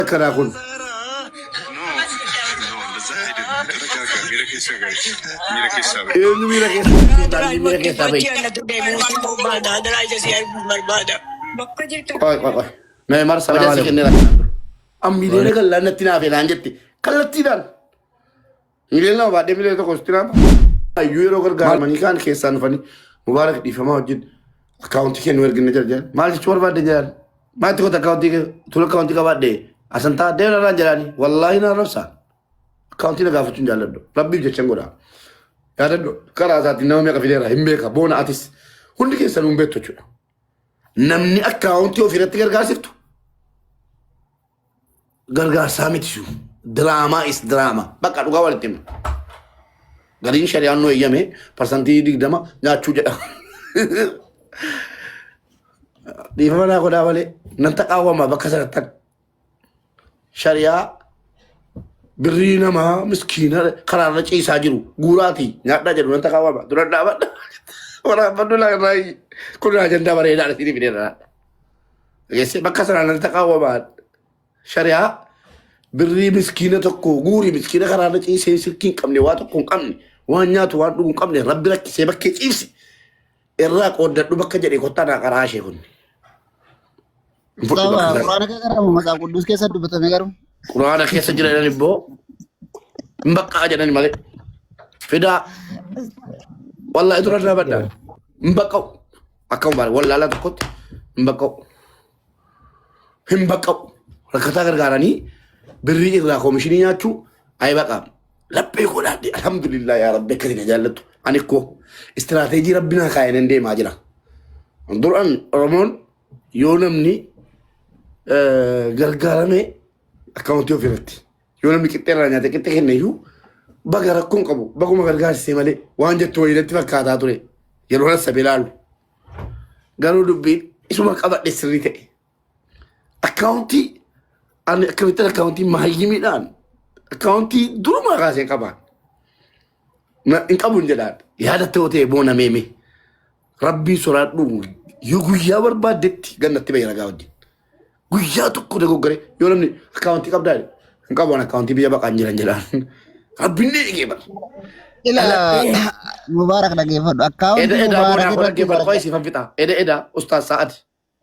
كراكون نيمار سلام عليكم أميلي لك لا نتنا في لانجتي كلتيدان ميلنا بعد ميلنا تو كوستنا يورو كرجال ماني كان كيسان فني مبارك دي فما وجد أكاونتي كن ورجع نجار مال تشور بعد نجار ما تقول أكاونتي تقول أكاونتي كبعد ده أصلا تا ده نران جراني والله نرسان أكاونتي نقافة تنجالدو ربي جتشنغورا يا رب كرازات نومي كفيلة همبيكا بون أتيس هندي كيسان همبيتو شو نمني أكاونتي وفيرتي كرجال سيفتو gargaar saamiti shu draamaa is draamaa bakka dhugaa walitti hima gariin shari'aan nu eeyyame parsantii 20 nyaachuu jedha dhiifama naa godhaa malee nan taqaawwama bakka sanatti shari'aa birrii namaa miskiina karaarra ciisaa jiru guuraatii nyaadhaa jedhu nan taqaawwama dura dhaabadha waraabadhu laarraayi kun ajandaa bareedaadha sirii fideera bakka sanaan nan taqaawwama شريعة بري مسكينة تكو غوري مسكينة خرانة إنسان سكين كمني واتكون كمني وانيات واتكون كمني رب لك سيبك كيسي الراك ودت بك جري كتانا كراشي كن قرآن كرام مزاق قدوس كيسا دبتا ميغارو قرآن كيسا جري نبو مبقى أجنا نمالي فدا والله إدرانا بدا مبقى أكام بار والله لا تقوت مبقى ركتا غرغاراني بري إغلا كومشيني نياتشو أي بقى لبي قولادي الحمد لله يا رب كريم جالتو أنيكو استراتيجي ربنا خاين اندي ماجرا دوران رمون يونمني غرغارامي أكاونتيو فيرتي يونمني كتير نياتي كتير كنيو بقى ركون قبو بقو مغرغار سيمالي وانجتو يلتي فكاتا توري يرونا سبيلالو قالوا دبين اسمه قبط لسريتي أكاونتي أنا كريتر أكاونتي مهيمي الآن أكاونتي دور ما غازين كمان ما إنك أبون جلاد يهذا توتي بونا ميمي ربي سرات نو يغويا بربادتي جنة تبين أكاونتي غويا تكو غري يولمني أكاونتي كابدال إنك أبون أكاونتي بيجا بقى أنجلان جلان ربي نيجي بس إلا مبارك لك يفرد أكاونتي مبارك لك يفرد كويس يفهم فيتا إدا أستاذ سعد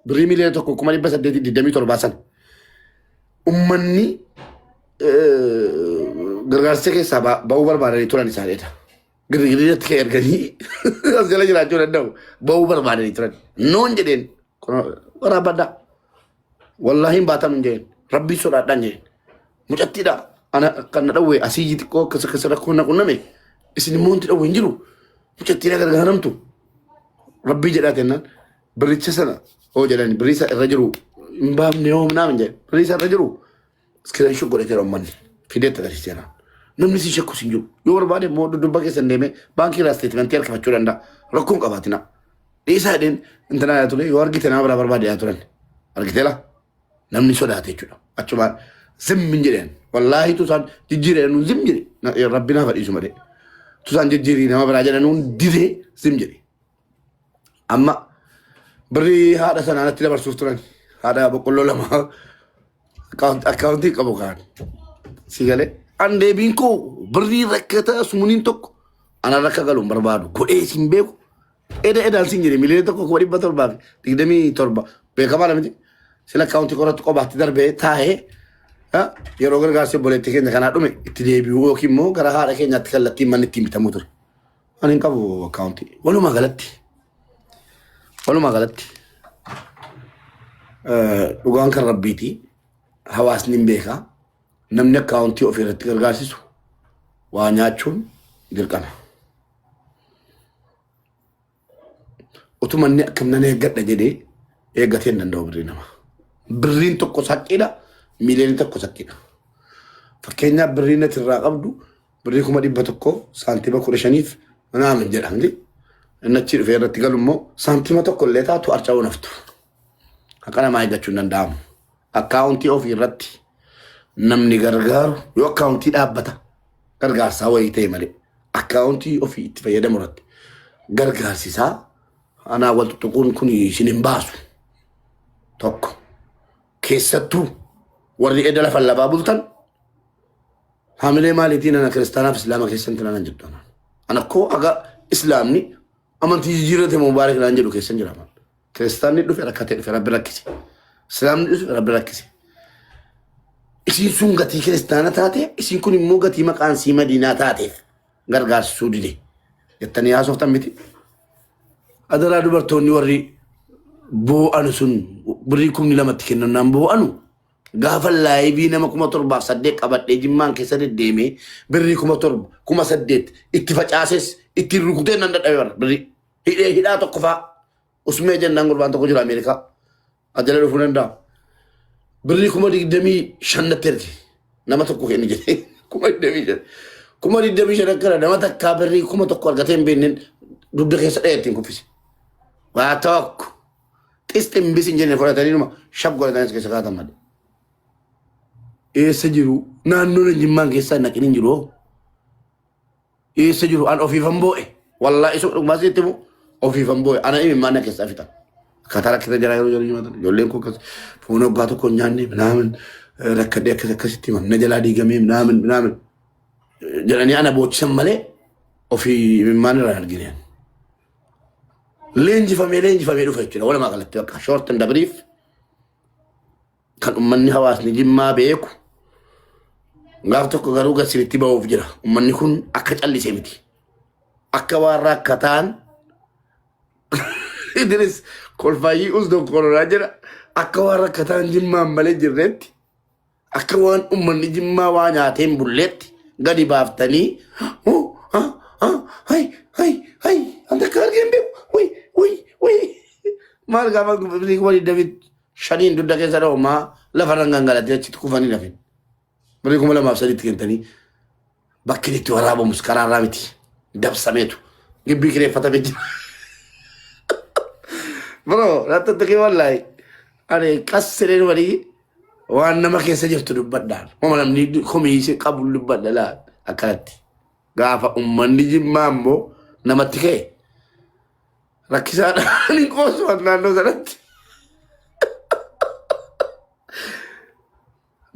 بريمي ليه تكو كمان بس دي دمي ترباسن ummanni gargaarsa keessaa ba'uu barbaadanii turan isaaniidha. Girgiriirratti kan erganii as jala jiraachuu danda'u ba'uu barbaadanii turan. Noon jedheen waraabadhaa. Wallaahi hin baatamu hin jedheen. Rabbii sodaadhaan jedheen. Mucattiidha. Ana kan na dhawwee asii xiqqoo akkas rakkoo na qunname isin immoo wanti dhawwee hin jiru. Mucattiidha gargaaramtu. Rabbii jedhaa kennaan biricha sana hoo jedhani biriisa irra jiru. Mbamni hom naam je risa rajuru skira shu gore tero man fideta da sena namni si shakku sinju yo barbade mo du bage sendeme banki la statement yer ka facuranda rokun qabatina isa den intana ya tule yo argitena barbade ya tulan argitela namni sodate chuda achuma zim min jiren wallahi tu san jijire nu zim jire na rabbina fadi sumade tu san jijiri na baraja nu dide zim jire amma bari hada sana na tile barsu tulan ada boqqolloo lama akkaawuntii qabu kaan si galee an deebiin koo birrii rakkata sumuuniin tokko ana rakka galuun barbaadu godhee sin beeku edaan sin jedhe miliyoona tokko 727 beekamaa lamiti sila akkaawuntii qorattu qobaatti darbee taa'ee yeroo gargaarsa obboleettii keenya kanaa dhume itti deebi'uu yookiin immoo gara haadha keenyaatti kallattiin manni ittiin bitamuu ture. Ani hin qabu akkaawuntii walumaa galatti. Dhugaan kan rabbiiti hawaasni hin beeka namni akkaawuntii ofii irratti gargaarsisu waa nyaachuun dirqama. Utuma inni akkam nan eeggadha jedhee eeggatee hin danda'u birrii nama. Birriin tokko sakkiidha miiliyoonni tokko sakkiidha. Fakkeenyaaf birriin ati irraa qabdu birrii 100 saantima 15 naamin jedhamti. Inni achi dhufee irratti galu immoo saantima tokko illee taatu harca'uu naftu. Akkana maa eeggachuun danda'amu. Akkaawuntii ofii irratti namni gargaaru yoo akkaawuntii dhaabbata gargaarsaa wayii ta'e malee akkaawuntii ofii itti fayyadamu irratti gargaarsisaa anaa wal tuttuquun kun isin hin baasu. Tokko keessattuu warri edala fallabaa bultan hamilee maaliitiin ana kiristaanaaf islaama keessan tunan jirtu ana koo aga islaamni amantii jijjiirate mubaarak naan jedhu keessan jira man kiristaanni dhufe rakkate dhufe rabbi rakkise islaamni dhufe rabbi rakkise isin sun gatii kiristaana taate isin kun immoo gatii maqaan sii madiinaa taateef gargaarsisuu dide jettanii haasoftan miti adaraa dubartoonni warri boo'anu sun birrii 12 kennannaan boo'anu gaafa laayibii nama 7,800 qabadhee jimmaan keessa deddeemee birrii 7,800 itti facaases itti rukutee nan dadhabe bara birrii hidhaa tokko faa usmee jennaan gurbaan tokko jira Ameerikaa ajala dhufuu danda'a birrii 25,000 erge nama tokko kenni jedhee 25,000 akkana nama takkaa birrii 1,000 argatee hin beekneen dugda keessa dha'ee ittiin kuffise waa tokko xistiin bisin jenne fudhatanii numa shab godhatanis keessa kaatan malee eessa jiru naannoon jimmaan keessaa naqin hin jiru eessa jiru an ofiifan boo'e wallaa isu dhugumaa sitti mu ofiifan boo'e ana imi maana keessaa fitan akkaataa rakkita jara yeroo jiru nyaatan ijoolleen kun fuuna waggaa tokko nyaanne minaamin rakkadee akkasitti manna jalaa diigamee minaamin jedhanii ana boochisan malee ofii maan irraa argineen leenjifamee dhufa jechuudha walumaa galatti bakka short and brief kan ummanni hawaasni jimmaa beeku gaaf tokko garuu gasiritti ba'uuf jira ummanni kun akka callisee miti akka waan rakkataan Idris kolfaayii usdon koloraa jira akka waan rakkataan jimmaan malee jirreetti akka waan ummanni jimmaa waa nyaateen bulleetti gadi baaftanii hay anta kaargeen beeku way maal gaafa birrii 25,000 dudda keessa dha'umaa lafa rangangalatee achitti kufanii lafin birrii 2,300 kentanii bakki itti waraabamus karaarraa miti dabsameetu gibbii kireeffatamee jira bro rattatti wallahi ani qassireen walii waan nama keessa jirtu dubbadhaan homa namni komiisee qabu dubbadha laa akkanatti gaafa ummanni jimmaa immoo namatti ka'e rakkisaadhaan hin qoosu naannoo sanatti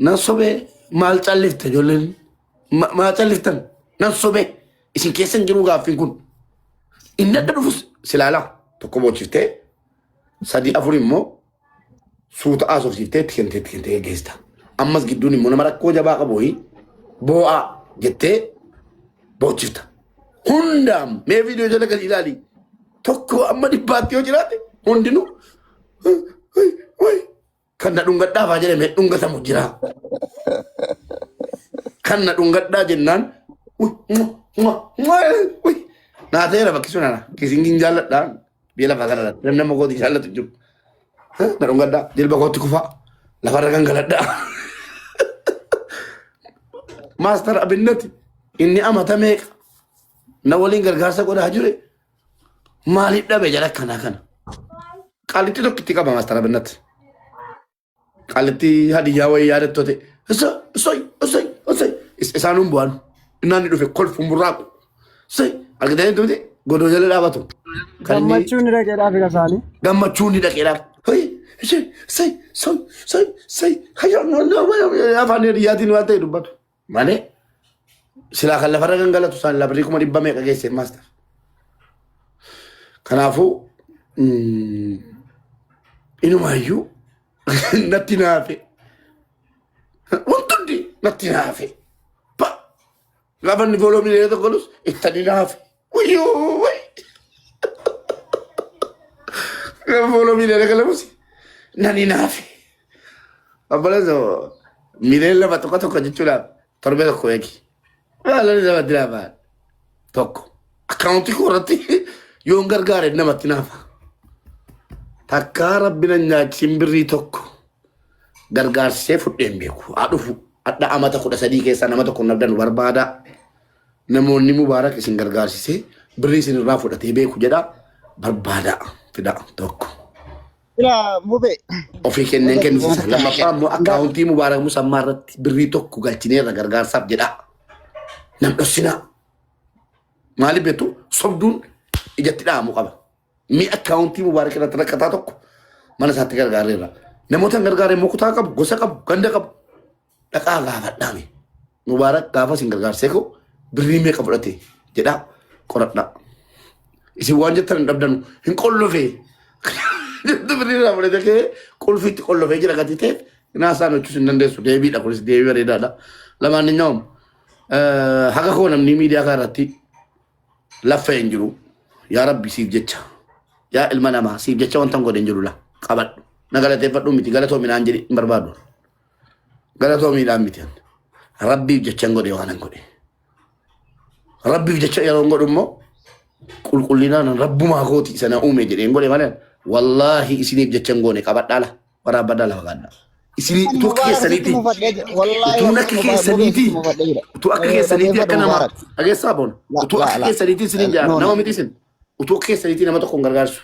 nan sobee maal callifte ijoolleen maal calliftan nan sobee isin keessan jiru gaaffiin kun inni adda dhufus silaalaa tokko boochiftee 3 4 immoo suuta aasofsiiftee itti kentee geesta ammas gidduun immoo nama rakkoo jabaa qabu boo'aa jettee boochifta hundaam mee viidiyoo jala gadi ilaali tokko amma dhibbaatti yoo jiraate hundinuu kan na dhungadhaafaa jedhame dhungatamu jira kan na dhungadhaa jennaan naateera bakki sun ana kisingin jaalladhaan biyya lafaa kanarratti namni nama kooti jaallatu jiru na dhungadhaa jilba kootti kufaa lafarra gangaladhaa maastar abinnati inni amata meeqa na waliin gargaarsa godhaa jire maaliif dhabe jala kana qaalitti tokkitti qaba maastar abinnati qaalitti hadiyyaa wayii yaadattote isaanuun bu'aanu innaan dhufe kolfuun burraaqu argitanii tuuti godoo jala dhaabatu gammachuun ni dhaqeedhaaf isaanii gammachuun ni dhaqeedhaaf afaan hiriyyaatiin waan ta'e dubbatu malee silaa kan lafarra gangalatu isaan labrii 100 meeqa geesse maastar kanaafuu inumaayyuu natti naafe wantundi natti naafe gaafa inni fooloo miilee tokko lus ittani naafe wayyoo gaafa fooloo miilee tokko lamus nani naafe abbalaso miilee lama tokko jechuudhaaf torbee tokko eegi maalani namatti naafaa tokko akkaawuntii koorratti yoon gargaare namatti naafa takkaa rabbina nyaachiin birrii tokko gargaarsee fudheen beeku haa dhufu adda amata 13 keessaa nama tokko nabdan barbaada namoonni mubaarak isin gargaarsisee birrii isin irraa fudhatee beeku jedha barbaada fida tokko ila mube ofii kenneen kennisiisa lammaffaa immoo akkaawuntii mubaarak musammaa irratti birrii tokko galchineerra gargaarsaaf jedha nam dhossinaa maaliif beektu sobduun ijatti dhaamu qaba mi akkaawuntii mubaarak irratti rakkataa tokko mana isaatti gargaareerra namoota gargaaree immoo kutaa qabu gosa qabu ganda qabu dhaqaa gaafadhaame mubaarak gaafa sin gargaarsee ko birrii meeqa fudhate jedhaa qoradhaa isin waan jettan hin dhabdanu hin qollofee jettu birrii irraa fudhate kee qulfiitti qollofee jira gati ta'e naasaan hojjechuu hin dandeessu deebiidha kunis deebii bareedaadha lamaaninyawam haga koo namni miidiyaa kana irratti laffa hin jiru yaa rabbi siif jecha yaa ilma namaa siif jecha wanta hin godhe hin jiru la qabadhu na galateeffadhu miti galatoominaan jedhi hin barbaadu galatoomiidhaan miti rabbiif jecha hin godhe waan hin godhe rabbiif jecha yeroo hin godhu immoo qulqullinaan rabbumaa kooti sana uume jedhee hin godhe malee wallaahi isiniif jecha hin goone qabadhaala waraabadhaa lafa gaadhaa isinii utuu akka keessaniiti utuu akka keessaniiti utuu akka keessaniiti akka nama dhageessaa boona utuu akka keessaniiti isiniin jaa nama miti isin utuu akka keessaniiti nama tokko hin gargaarsu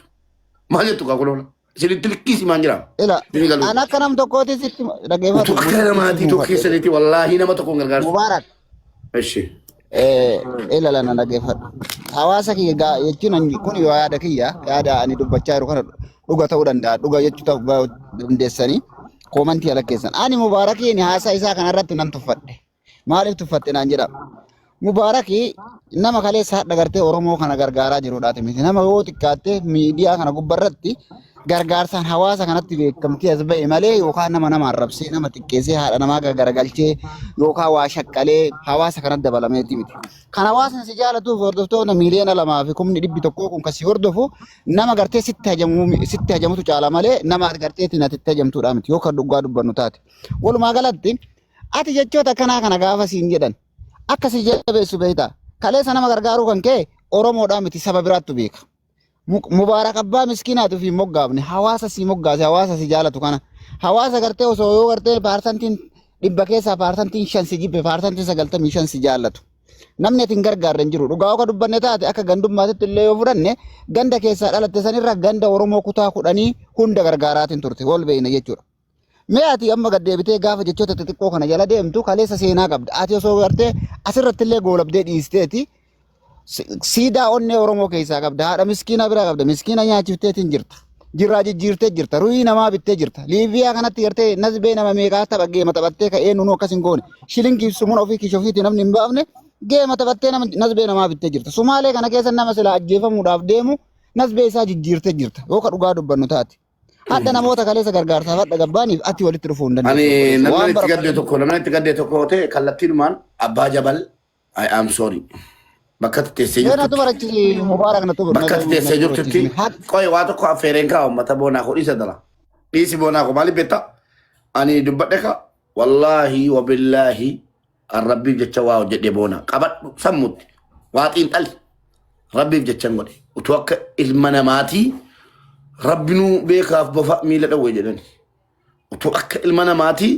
maal jettu kaa kuloona isinitti likkii simaan jira Ana akka nam tokkooti sitti dhageeffatu. utuu akka namaati utuu akka keessaniiti wallaahi nama tokko hin gargaarsu Mubaarak. eshi Ilala na dhageeffadhu. Hawaasa kiyya jechuun kun yoo yaada kiyya yaada ani dubbachaa jiru kana dhuga ta'uu danda'a dhuga jechuu ta'uu dandeessanii koomantii ala keessan. Ani Mubaarakiin haasaa isaa kanarratti nan tuffadhe. Maaliif tuffatte naan jedha. Mubaarakii nama kaleessa hadha gartee Oromoo kana gargaaraa jirudhaati miti. Nama yoo xiqqaatte miidiyaa kana gubbarratti gargaarsaan hawaasa kanatti beekamtii as ba'e malee yookaan nama arrabsee nama xiqqeessee haadha namaa garagalchee yookaan waa shaqqalee hawaasa kanatti dabalameeti miti. Kan hawaasni si jaalatuuf hordoftoota miliyoona 2,100,000 kun kasi hordofu nama gartee sitti hajamutu caala malee nama gartee itti hajamtuudha miti yookaan dhugaa dubbannu taate. Walumaa galatti ati jechoota akkanaa kana gaafa siin jedhan akka si jabeessu beektaa kaleessa nama gargaaruu kan kee Oromoodhaa miti saba biraattu beeka. Mubaarak abbaa miskiinaatu fi moggaafne hawaasa si moggaase hawaasa si jaalatu kana hawaasa gartee osoo yoo gartee paarsantiin 100 keessaa paarsantiin 5 si jibbe paarsantiin 95 si jaallatu namni ati hin gargaarre hin jiru dhugaa akka dubbanne taate akka gandummaatitti illee yoo fudhanne ganda keessaa dhalatte sanirra ganda Oromoo kutaa 10 hunda gargaaraatiin turte wal beeyna jechuudha. Mee ati amma gaddeebitee gaafa jechoota xixiqqoo kana jala deemtu kaleessa seenaa qabda ati osoo gartee asirratti illee goolabdee dhiisteeti siidaa onnee Oromoo keessaa qabda haadha miskiina biraa qabda miskiina nyaachifteetiin jirta jirraa jijjiirtee jirta ruhii namaa bittee jirta Liibiyaa kanatti gartee nasbee nama meeqaa tapha geema taphattee ka'ee nunuu akkas hin goone shilingii sumuun ofii kisha ofiitii namni hin baafne geema taphattee nasbee namaa bittee jirta Sumaalee kana keessa nama sila ajjeefamuudhaaf deemu nasbee isaa jijjiirtee jirta yookaan dhugaa dubbannu taate. Hadda namoota kaleessa gargaarsaaf hadda gabbaaniif ati walitti dhufuu hin dandeessu. ani namni itti gaddee tokko ta'e kallattiinumaan abbaa jabal I am sorry. Bakka teessee Yana tu barachisi Mubaarak na tu bakka teessee jirtutti qoy waa tokko affeereen kaa uummata boonaa koo dhiisa dala dhiisi boonaa koo maaliif beektaa ani dubbadhe ka wallaahi wabillaahi rabbiif jecha waa hojjedhe boonaa qabadhu sammuutti waa xiinxali rabbiif jecha godhe utuu akka ilma namaatii rabbinuu beekaaf bofa miila dhawwee jedhani utuu akka ilma namaatii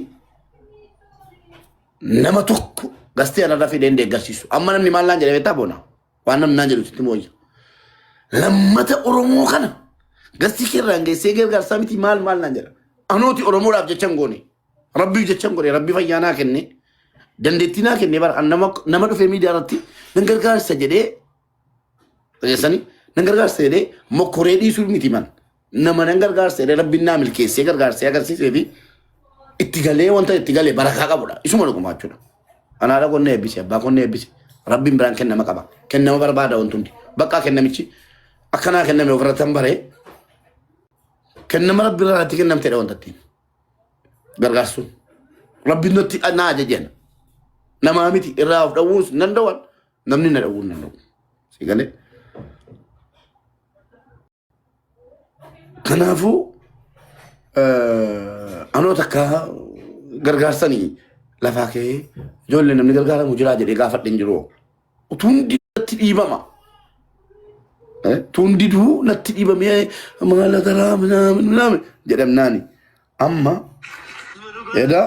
nama tokko gastee anarra fideen deeggarsiisu amma namni maal naan jedhe beektaa boona waan namni naan jedhu sitti mooyya lammata Oromoo kana gastii keerraan geessee gargaarsaa miti maal naan jedha anooti Oromoodhaaf jechan goone rabbiif jechan goone rabbi fayyaa naa kenne dandeettii naa kenne bara nama dhufee miidiyaa irratti nan gargaarsa jedhee dhageessanii nan gargaarsa jedhee mokkoree dhiisuu miti man nama nan gargaarsa jedhee rabbiin naa milkeessee gargaarsee agarsiisee fi itti galee wanta itti galee barakaa qabudha isuma dhugumaa jechuudha. Anaadha qonnee eebbise abbaa qonnee eebbise rabbiin biraan kennama qaba kennama barbaada wantundi bakka kennamichi akkanaa kenname ofirratti baree kennama rabbi irratti kennamteedha wantatti gargaarsuun rabbiin nutti naa ajajeen namaa miti irraa of dhawuus nan dhawwan namni na dhawuun nan dhawu si galee kanaafuu anoota akka gargaarsanii lafaa kee ijoollee namni gargaaramu jiraa jedhee gaafadhe hin jiru. Tuundi natti dhiibama. Tuundiduu natti dhiibamee maala garaa minaamin jedhamnaani. Amma edaa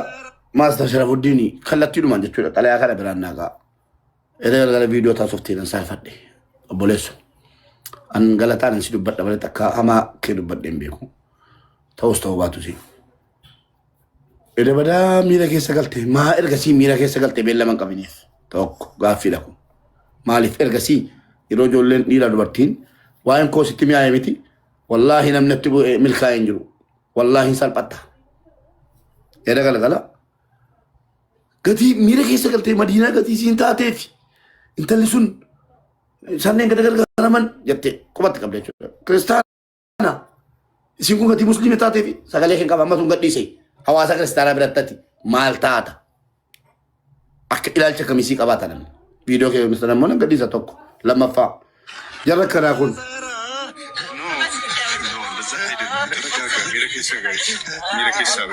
maastar Sharafuddin kallattiidhumaan jechuudha xalayaa kana biraan naa ga'a. Edaa galgala viidiyoo taasoftiin saafadhe obboleessu. An galataan si dubbadha malee takka hamaa kee dubbadhe hin beeku. Ta'us ta'uu baatu si. Ede badaa miira keessa galte maa ergasii miira keessa galte beellaman qabiniif tokko gaaffiidha kun maaliif ergasii yeroo ijoolleen dhiiraa dubartiin waa'een koo sitti mi'aaye miti wallaahi namnatti milkaa'ee hin jiru wallaahi salphatta ede galgala Gati miira keessa galtee Madiinaa gatii siin taateef intalli sun sanneen gada gargaaraman jettee qubatti qabda jechuudha. Kiristaana isin kun gatii musliima taateef sagalee kan qaba amma sun gadhiise hawaasa kiristaanaa birattatti maal taata? Akka ilaalcha kamisii qabaata namni. Viidiyoo kee misal ammoo nan gadhiisa tokko lammaffaa jarra kanaa kun.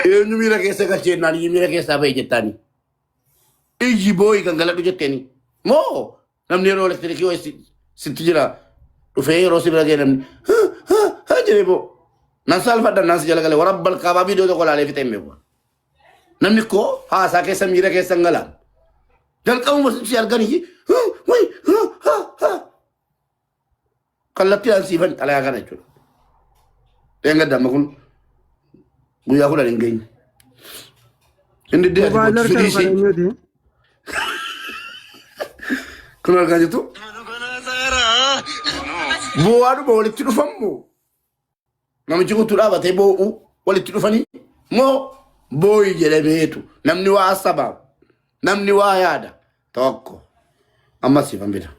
Eenyu miira keessa galchee naan miira keessaa bahe jettaani. Iji booyi kan galadhu jetteeni. Moo namni yeroo elektirikii wayii sitti jira dhufee yeroo si bira ga'e namni jedhee boo nan saalfadhan nan si jala galee warabbal kaabaa viidiyoo tokko laalee fixee meeqa. Namni koo haasaa keessa miira keessa hin galaan. Jalqabuma si arganii wayi kallattii aan siifan xalayaa kana jechuudha. Dheenga damma kun guyyaa kudhan hin geenye. Inni deemu firiisii. Kun argaa jirtu bu'aadhuma walitti dhufamu namichi kun dhaabatee boo'u walitti dhufanii moo boo'i jedhameetu namni waa sababu namni waa yaada tokko amma siifan bida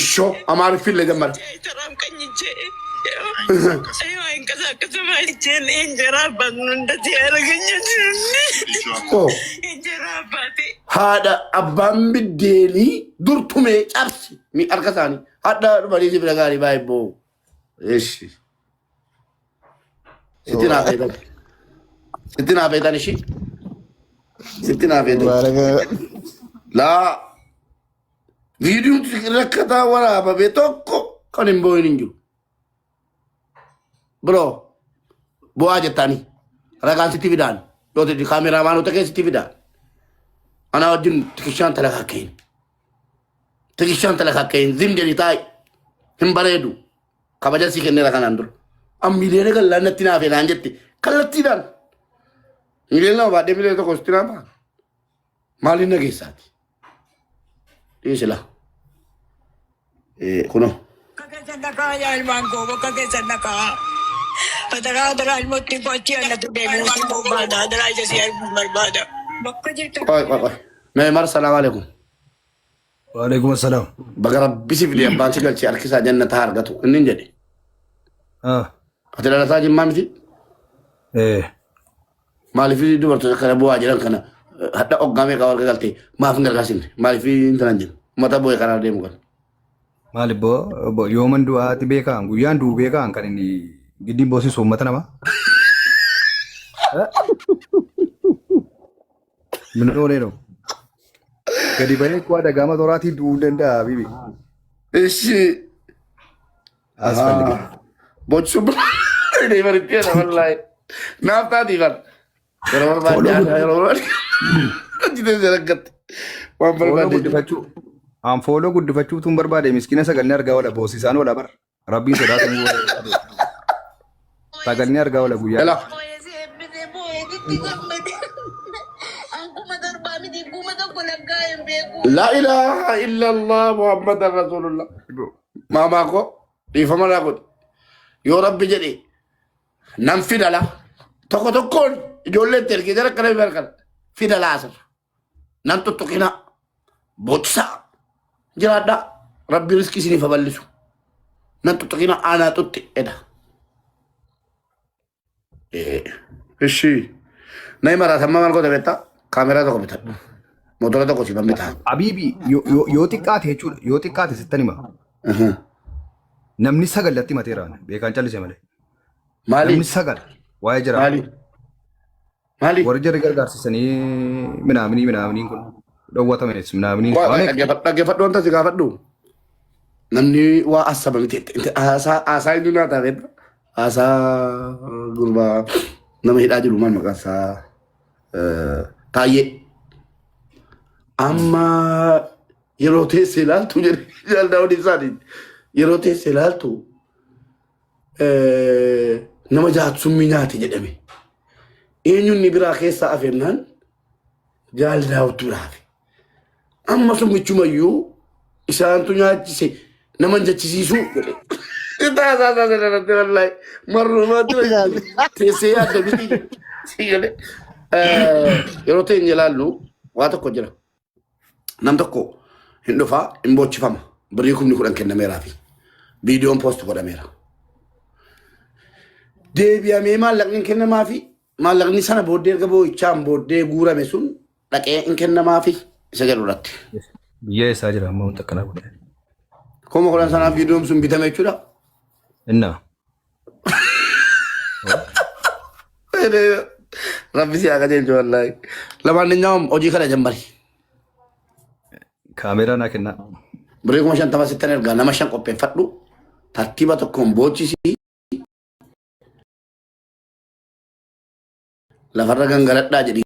ishoo amaariffillee gammada. Haadha abbaan biddeenii durtumee cabsi mi harka isaanii hadda dhufanii si bira gaarii baay'ee boo'u. Eeshi. Sitti naa feetan ishii. Sitti naa feetan. Laa viidiyoon rakkataa waraabame tokko kan hin boo'in hin jiru. Bro, bu'aa jettanii ragaan sitti fidaan yoo ta'e kaameraamaanota keessatti fidaan. Ana wajjin tikishaan talakaa ka'in. Tikishaan talakaa ka'in zim jedhi taa'e hin bareedu. Kabaja sii kenneera kanaan dura. An miiliyoona gallaan natti naafee naan jette kallattiidhaan. Miiliyoona nama baadhee miiliyoona tokko sitti naa ba'a. Maaliin nageessaati? Dhiyeessi laa. Kunoo. Kakek sadaqaa yaa ilmaan koo kakek sadaqaa. Adaraa ilmootti gochii annatu deemu si barbaada. Adaraa ija si arguu barbaada. Bakka jirtu. Qoy. Meemar salaam alaikum. Waalaikum assalam. Baga rabbi si fidee abbaan si galchee harkisaa jannataa argatu inni hin jedhe. Ati dhalataa jimmaa miti? Maaliif dubartoota kana bu'aa jiran kana hadda hoggaamee qaba warga galtee maaf hin gargaarsinne maaliif intanan jennu mata bu'ee karaa deemu kan. Maaliif boo yooman du'aati beekaan guyyaan du'u beekaan kan inni giddiin boosisu uummata namaa. Minoo ooleenoo. Gadi bahee kuwaa dagaama toraatii du'uu danda'a bibi. Ishi. Asfalli. Bocu ini beritia nama lain. Naaf tadi kan. Yeroo barbaade. Jidee jalagat. Waan barbaade. Aan fooloo guddifachuu tun barbaade miskiina sagalni argaa wala boosisaan wala bar. Rabbiin sodaatan wala. Sagalni argaa wala guyyaa. La ilaha illallah Muhammad Rasulullah. Mama ko difama la ko. Yoo rabbi jedhe nam fidala tokko tokkoon ijoolleen tergee jara kana barkan fidala asir nam tuttuqina bocsa jiraadha rabbi riskii isiniif bal'isu nam tuttuqina aanaa tutti edha. Ishi nai maraatama maal godha beektaa kaameraa tokko bitadhu motora tokko si bambitaa. Abiibi yoo xiqqaate jechuudha yoo xiqqaate sittan hima. Namni sagal latti mateeraan beekaan callise malee. Maali? Namni sagal waa'ee jira. Maali? Warri jarri gargaarsisanii minaaminii kun dhowwatamees minaaminii. Dhaggeeffadhu wanta si gaafadhu. Namni waa asaba miti haasaa inni naa taa'e haasaa gurbaa nama hidhaa jiru maal maqaan isaa Taayyee. Amma yeroo teessee ilaaltu jedhe jaaldaawwan isaanii. Yeroo teessee ilaaltu nama jaatsummii nyaate jedhame. Eenyuun biraa keessaa afeennaan jaaldaawwatu biraafe. Amma summichumayyuu isaantu nyaachise nama jechisiisuu jedhe. Taasaa wallahi marrumaatti teessee yaadda miti jedhe. yeroo ta'e ilaallu waa tokko jira. Nam tokko hin dhufaa hin bochifama. Birrii kumni kudhan kennameeraa fi viidiyoon poost godhameera. Deebi'amee maallaqni hin kennamaa fi maallaqni sana booddee erga boo'ichaan booddee guurame sun dhaqee hin kennamaa fi isa jedhurratti. Biyya isaa jira amma wanta akkanaa godhe. Kuma kudhan sanaaf viidiyoon sun bitame jechuudha. Innaa. Rabbi si haa qajeelchu wallaahi. Lamaanninyaawam hojii kana jammari. Kaameeraa naa kennaa. Birrii 50 sittan ergaa nama 5 qopheeffadhu. Tartiiba tokkoon boochisii. Lafarra gangaladhaa jedhi.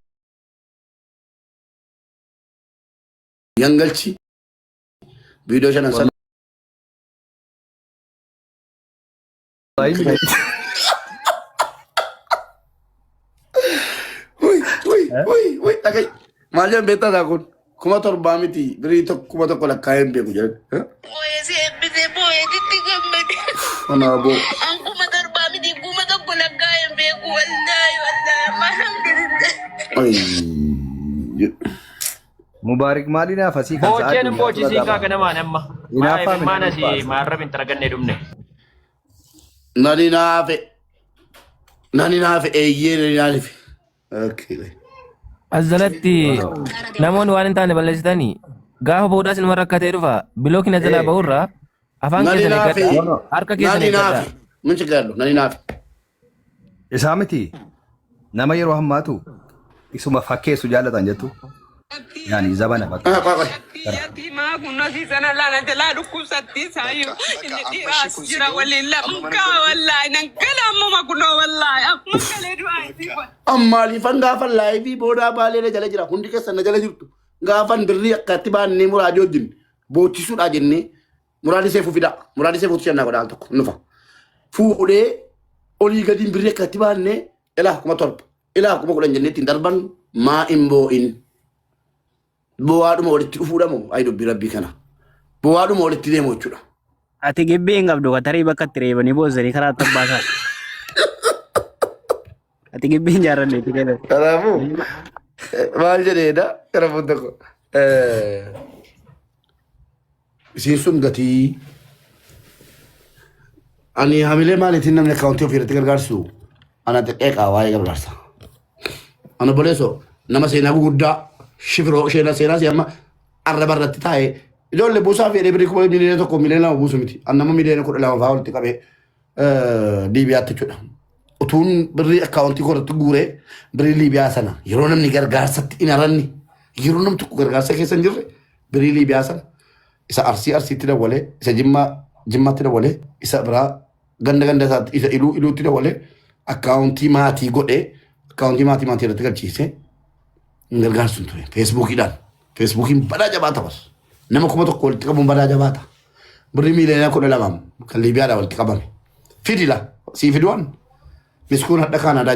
Gangalchi. Viidiyoo 5 sana. Woi, takai. Maal beektaa isaa kun 1700 miti birrii 1,000 lakkaa'een beeku jedhan. Boo'ee si eebbisee boo'ee ditti gammade. Kanaafuu. An 1700 miti 1,000 lakkaa'een beeku wallaahi amma alhamdulillah. Mubaarik maali naaf asii kan Boceen boochisii kaa ganamaan amma. Hinaaffaa Maana si maarrab hin taragannee dhumne. Nani naafe eeyyee nani naafe. Okay. Azalatti namoonni waan hin taane balleessitanii gaafa boodhaas nama rakkatee dhufa bilookiin ajalaa bahurraa afaan keessan eeggadha harka keessan eeggadha. Mun cigaadhu nani naafe. Isaa miti nama yeroo hammaatu isuma fakkeessu jaallatan jettu. Yani zabana bakka. Yatiimaa kun asii sana laana jalaa dhukkubsatti saayyoo inni dhiiraas jira waliin lamkaa wallaahi nan gala ammuma kunoo wallaahi amma galee du'aa. Ammaaliifan gaafan laayifii boodaa baalee jala jira hundi keessan na jala jirtu gaafan birrii akkatti baannee muraadii wajjin boochisuudha jennee muraadii seefuu fida muraadii seefuu shannaa godhaa tokko nufa fuudhee olii gadiin birrii akkatti baannee ilaa 17 ilaa 10 jennee ittiin darban maa hin boo'in. Bu'aadhuma walitti dhufuudhamoo ayi dubbii rabbii kana bu'aadhuma walitti deemu jechuudha. Ati gibbee hin qabdu tarii bakka itti reebanii boosanii karaa tabbaasaa. Ati gibbee hin jaarranne itti kennan. Kanaafuu maal jedheedha gara fuuldura tokko isiin sun gatii ani hamilee maaliitiin namni akkaawuntii ofii irratti gargaarsu ana xiqqeeqaa waa'ee gargaarsa. Ana boleessoo nama seenaa guguddaa shifiroo seenaa si'amma arraba irratti taa'ee ijoollee buusaa fi birrii 1,000,000 1,000,000 buusu miti. Annama 1,012,000 fa'aa walitti qabee Liibiyaatti jechuudha. Utuun birrii akkaawuntii koorratti guuree birrii Liibiyaa sana yeroo namni gargaarsatti hin aranni yeroo namni tokko gargaarsa keessa hin jirre birrii Liibiyaa sana isa arsiitti dabalee isa jimmaatti dabalee isa biraa ganda isaatti isa iluutti dabalee akkaawuntii maatii godhee akkaawuntii maatii irratti galchiisee gargaarsuun ture feesbuukiin badaa jabaa ta'us nama 1,000 walitti qabuun badaa jabaa ta'a. Birrii 12,000 kan Liibiyaadhaa walitti qabame fidila sii fiduwan miskuun hadha Kaanaadaa.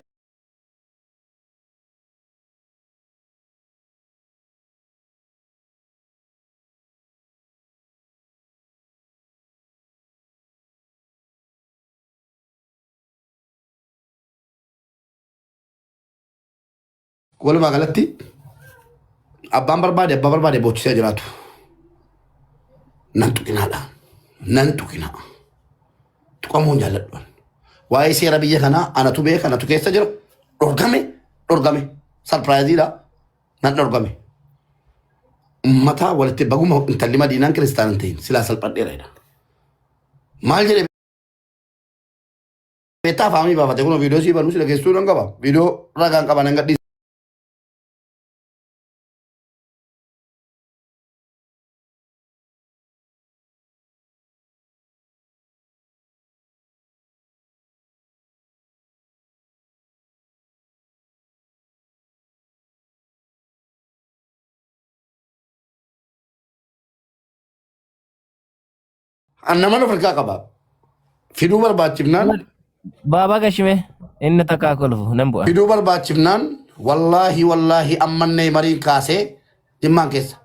Walumaa galatti abbaan barbaade boochisee jiraatu. Nan tuqinaadha. Tuqamuun jaalladhu. Waa'ee seera biyya kanaa anatu beeka anatu keessa jira. Dhorgame. Sarpiraayiziidha. Nan dhorgame. Ummata walitti baguma intalli madiinaan kiristaanaan ta'in silaa salphadheeradha. Maal jedhee beektaa faamii baafate kun viidiyoo sii banuu sila keessuu nan qaba. Viidiyoo ragaan qaba nan gadhiisa. Annaman Afrikaa qaba. Fiduu barbaachifnaan. Baabaa gashime inni takkaa kolfu nan bu'a. Fiduu barbaachifnaan wallaahi ammannee mariin kaasee dhimmaan keessa.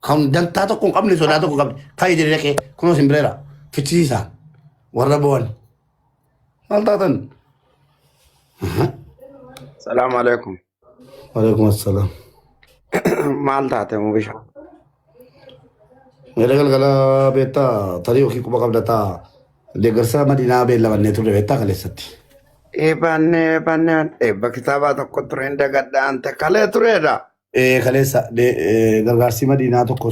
Kan dantaa tokko hin qabne sodaa tokko qabne kaayi jedhee dhaqee kunoo simbireera fichisiisaan warra bo'an. Maal taatan? Salaamu alaikum. Waalaikum assalam. maal taate Mubisha? Gara galgala beektaa tarii yookiin quba qabdataa deeggarsa Madiinaa beellamannee turre beektaa kaleessatti. Eebanne eebba kitaabaa tokko ture hin dagadda ante kalee tureedha. Kaleessa gargaarsi Madiinaa tokko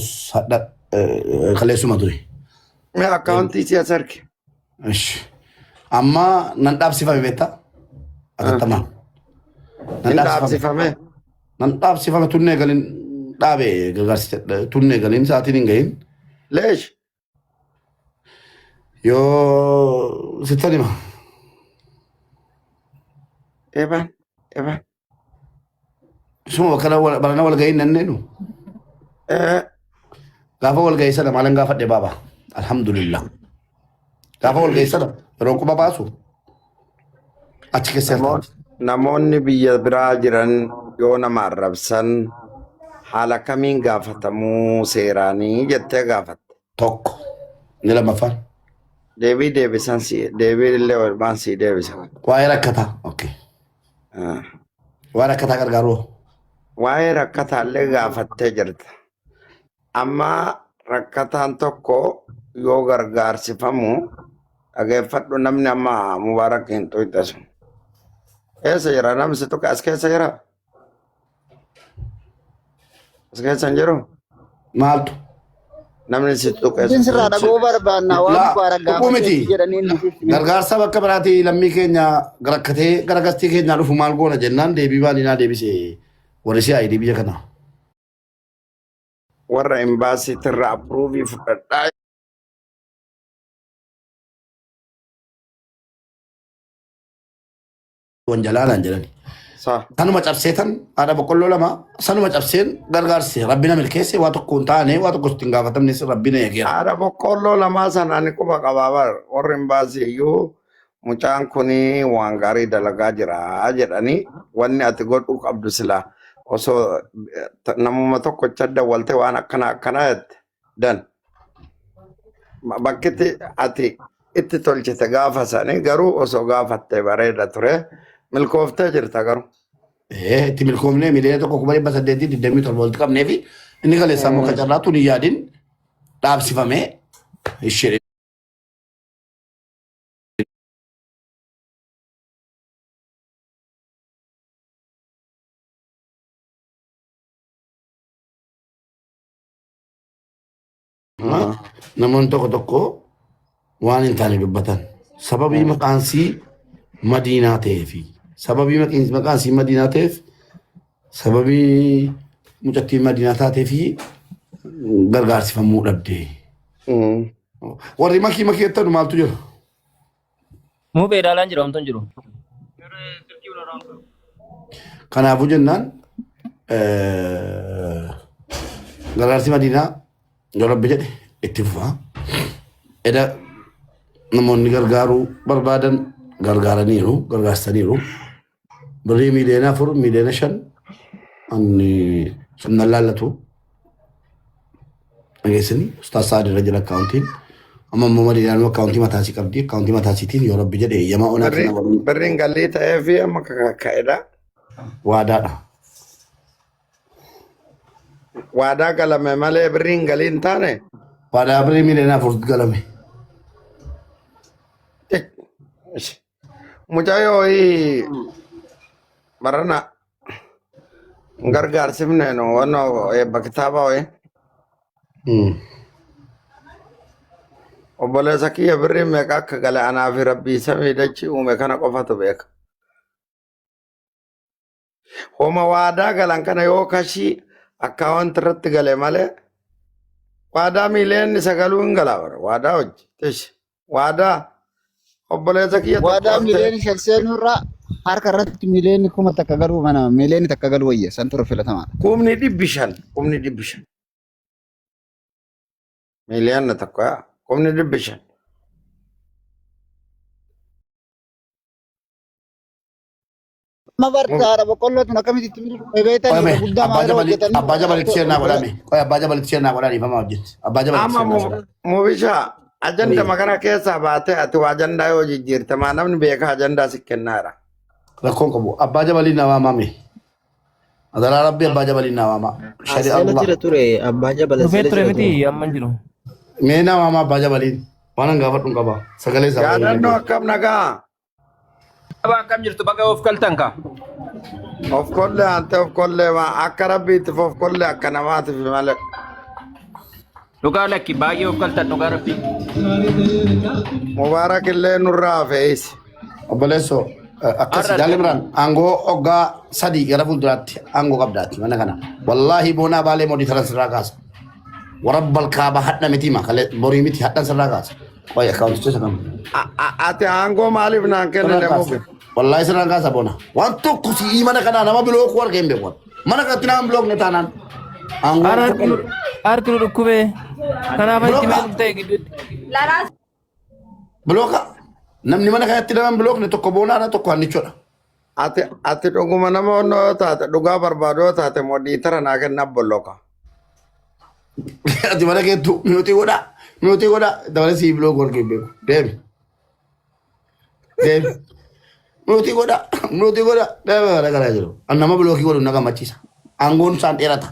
kaleessuma ture. Mee akkaawuntii si as arge? Amma nan dhaabsifame beektaa? Atattamaan. Hin dhaabsifame? Nan dhaabsifame tunnee galin dhaabee gargaarsi tunnee galin sa'aatiin hin gahin. Leesh? Yoo sittan hima. Eeban? Suma bakka barana wal gahin nanneenu. Gaafa wal gahii sana maalan gaafadhe baaba. Alhamdulillah. Gaafa wal gahii sana yeroo quba baasu achi keessatti. Namoonni biyya biraa jiran yoo nama arrabsan haala kamiin gaafatamuu seeraanii jettee gaafatte. Tokko ni lammaffaan. Deebii deebisan si deebii illee walbaan si deebisan. Waa'ee rakkataa. Okay. Waa'ee rakkataa gargaaruu. Waa'ee rakkataa illee gaafattee jirta. Amma rakkataan tokko yoo gargaarsifamu dhageeffadhu namni amma mubaarak hin tuytasu. Eessa jira namni si tuqa as keessa jira? As keessa hin jiru? Maaltu? Namni si tuqa. Sirraa dhagoo barbaanna waan mubaarak gaafatee jedhanii gargaarsa bakka biraatti lammii keenya rakkatee gara gastii keenyaa dhufu maal goona jennaan deebii baadinaa deebisee warri si ayidii biyya kanaa. Warra imbaasiitirraa approovii fudhadhaa. Wanjalaalaan jedhani. Sanuma cabseetan haadha boqqolloo lama sanuma cabseen gargaarse rabbina milkeesse waa tokko hin taane waa tokko ittiin gaafatamne rabbina eegeera. Haadha boqqolloo lamaa sanaan quba qabaabar warri imbaasii iyyuu mucaan kuni waan gaarii dalagaa jira jedhanii wanni ati godhuu qabdu silaa osoo namuma tokko chadda walte waan akkana jette dan bakkitti ati itti tolchite gaafa sanii garuu osoo gaafatte bareeda ture. Milkooftee jirta garuu. Itti milkoomnee miliyoona tokko 827 walitti qabnee fi inni kaleessaa muka carraatu ni yaadin dhaabsifamee ishee. Namoonni tokko waan hin taane dubbatan sababii maqaansii Madiinaa ta'eefi. Sababii maqaan si Madiinaa ta'eef sababii mucattiin Madiinaa taateefi gargaarsifamuu dhabde. Warri makii ettanu maaltu jira? Muu beedaalaan jira wantoon jiru. Kanaafuu jennaan gargaarsi Madiinaa yoo rabbi jedhe itti fufaa. Eda namoonni gargaaruu barbaadan gargaaraniiru gargaarsaniiru birrii miliyoona 4 miliyoona 5 anni sunnan laallatu dhageessanii ustaas Saadirra jira akkaawuntiin amma immoo Madiinaan akkaawuntii mataasii qabdi akkaawuntii mataasiitiin yoo rabbi jedhe eeyyamaa onaa kana birriin galii ta'ee fi amma ka'edha. Waadaadha. Waadaa galame malee birriin galii hin taane. Waadaa birrii miliyoona 4 galame. Mucaayoo barana gargaarsifne no wanno eebba kitaaba wayi. Obboleessa kiyya birrii meeqa akka gale anaa fi rabbii samii dachi uume kana qofatu beeka. Homa waadaa galan kana yoo kashii akkaawunti irratti gale malee waadaa miliyoonni 9 hin galaa bara waadaa hojjetesh waadaa. Obboleessa kiyya tokko. Waadaa miliyoonni 5 irraa harka irratti miliyoonni 1000 takka galuu mana miliyoonni takka galuu wayya san ture filatamaadha. 500 miliyoonni takka 500. Ma bartaadha boqqollootu akkamitti beeytanii guddaa maal hojjetanii. Abbaa jabalitti seenaa godhame. Abbaa jabalitti seenaa godhanii fama hojjette. Abbaa jabalitti seenaa. Mubishaa. Ajanda makana keessa baate ati ajandaa yoo jijjiirte namni beeka ajandaa si kennaadha. Rakkoon qabu abbaa jabalii nama mame Adaraa rabbi abbaa jabaliin naa waama. Shari Asena Allah. tira ture abbaa jabala Dhufee sele ture jira miti ture. amma hin jiru. Mee naa waama abbaa jabaliin. Waan an gaafadhu qaba. Sagalee isaa. Yaadannoo akkam nagaa. Abaa akkam jirtu baga of kaltan ka. Of kollee ante of kollee ma akka rabbiitiif of kollee akka namaatiif malee. Dhugaa lakki baay'ee of kaltan dhugaa rabbi. Mubaarak illee nurraa fe'isi. Obboleessoo akkas jaalli biraan aangoo hoggaa sadii gara fuulduraatti aangoo qabdaati mana kana. Wallaahi boonaa baalee modii taran sirraa kaasa. Warabbal kaaba hadha miti ma kale borii miti hadhan sirraa kaasa. Wayya kaawwanticha kam. Ati aangoo maaliif naan kennine mubi? Wallaahi sirraa kaasa boona. Waan tokko si mana kana nama biloo ku argeen beekwan. Mana kanatti nama biloo ne taanaan. Harki nu dhukkubee. Kanaaf itti mee dhuftee gidduutti. Bilooka namni mana kanatti nama bilookne tokko boonaadha tokko hannichoodha. Ati dhuguma nama onnoo taate dhugaa barbaadoo taate modii tara naa kenna bolloka. Ati mana keettu mi'ootii godhaa dabalee sii bilooku argeen beeku deemi. Mi'ootii godhaa deemi gara jiru. An nama bilookii godhu na gammachiisa. Aangoon isaan dheerata.